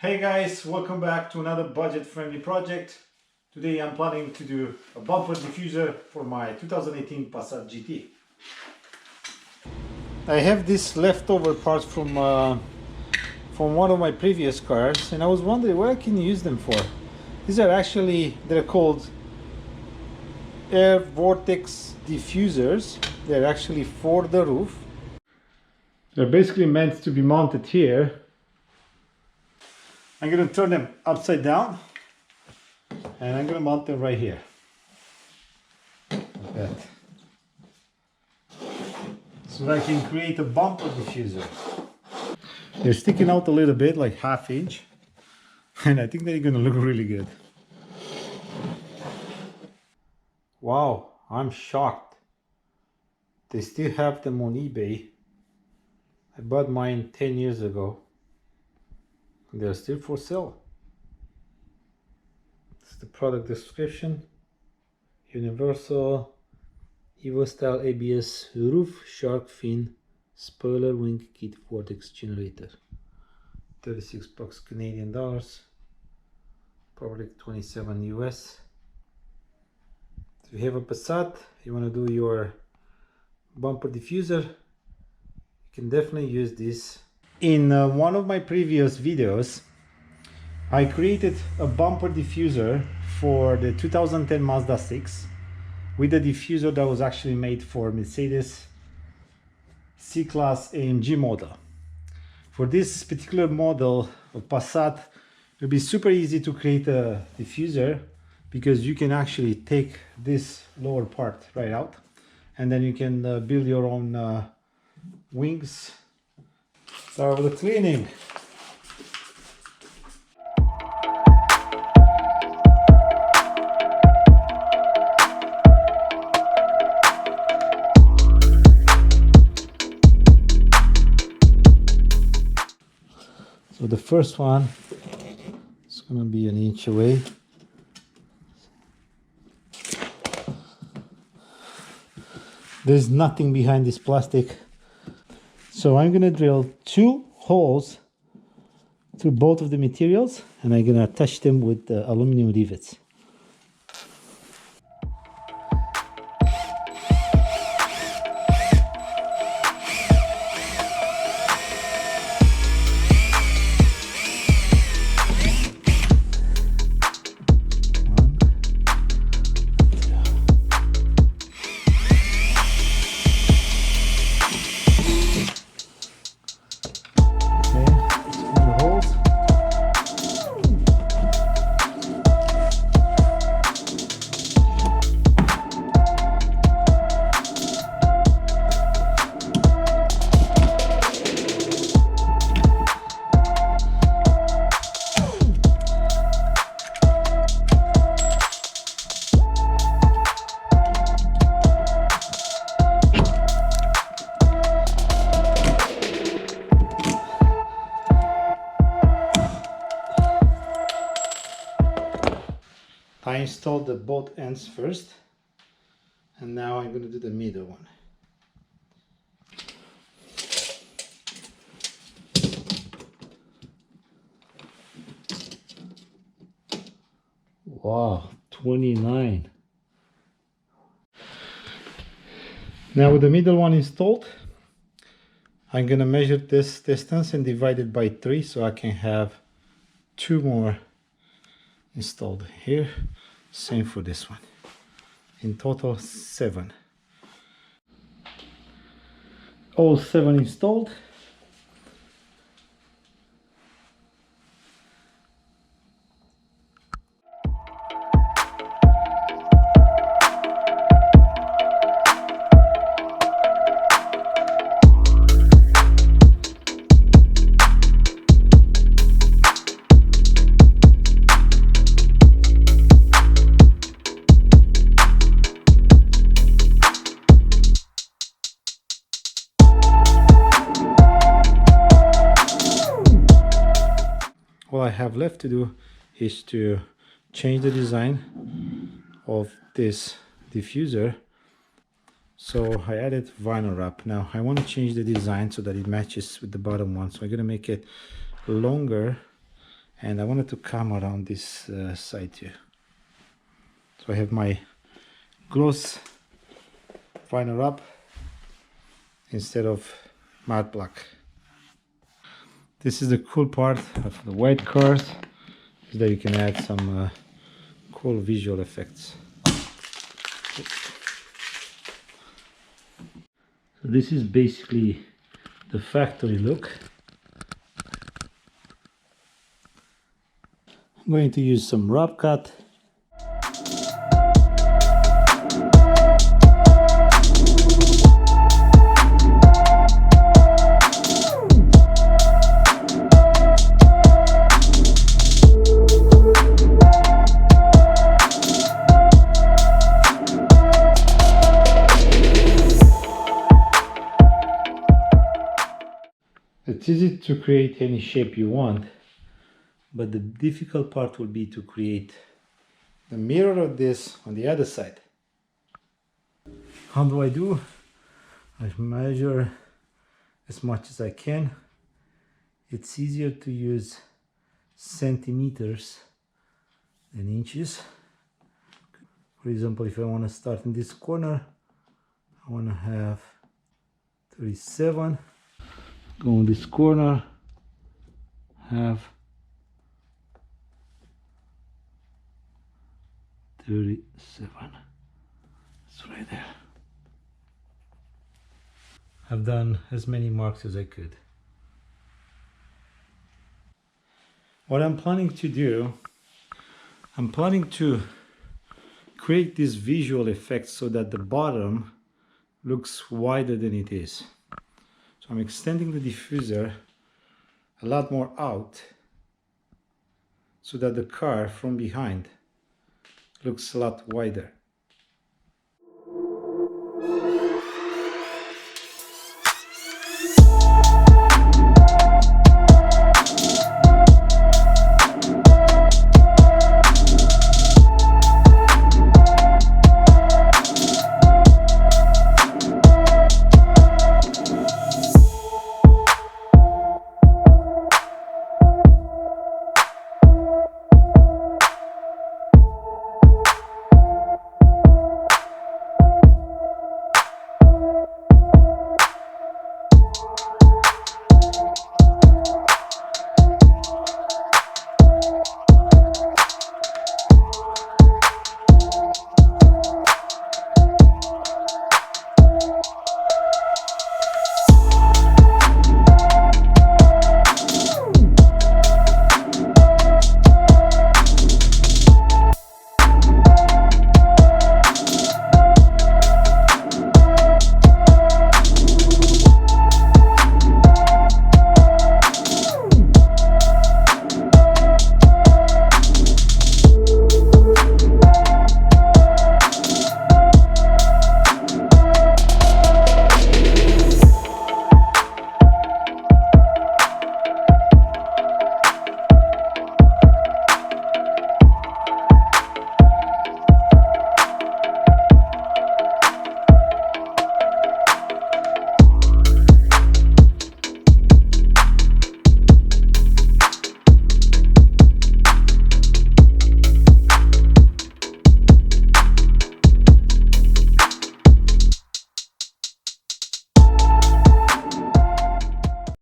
Hey guys, welcome back to another budget-friendly project. Today I'm planning to do a bumper diffuser for my 2018 Passat GT. I have this leftover parts from one of my previous cars, and I was wondering what I can use them for. These are actually, they're called air vortex diffusers. They're actually for the roof. They're basically meant to be mounted here. I'm going to turn them upside down and I'm going to mount them right here. Like that. So that I can create a bumper diffuser. They're sticking out a little bit, like ½ inch, and I think they're going to look really good. Wow, I'm shocked. They still have them on eBay. I bought mine 10 years ago. They're still for sale. It's the product description. Universal Evo style ABS roof shark fin spoiler wing kit vortex generator. 36 bucks Canadian dollars. Probably 27 US. If you have a Passat, you want to do your bumper diffuser, you can definitely use this. In one of my previous videos, I created a bumper diffuser for the 2010 Mazda 6 with a diffuser that was actually made for Mercedes C-Class AMG model. For this particular model of Passat, it will be super easy to create a diffuser because you can actually take this lower part right out and then you can build your own wings. Start with the cleaning. So the first one is going to be an inch away. There's nothing behind this plastic. So I'm going to drill 2 holes through both of the materials and I'm going to attach them with the aluminum rivets. I installed the both ends first, and now I'm going to do the middle one. Wow, 29. Now with the middle one installed, I'm going to measure this distance and divide it by 3 so I can have 2 more installed here. Same for this one. In total 7. All 7 installed. All I have left to do is to change the design of this diffuser. So I added vinyl wrap. Now I want to change the design so that it matches with the bottom one. So I'm going to make it longer and I wanted to come around this side here. So I have my gloss vinyl wrap instead of matte black. This is the cool part of the white cars, is that you can add some cool visual effects. So this is basically the factory look. I'm going to use some wrap cut. It's easy to create any shape you want, but the difficult part will be to create the mirror of this on the other side. How do? I measure as much as I can. It's easier to use centimeters than inches. For example, if I want to start in this corner, I want to have 37. Go in this corner, have 37. It's right there. I've done as many marks as I could. What I'm planning to do, I'm planning to create this visual effect so that the bottom looks wider than it is. So I'm extending the diffuser a lot more out so that the car from behind looks a lot wider.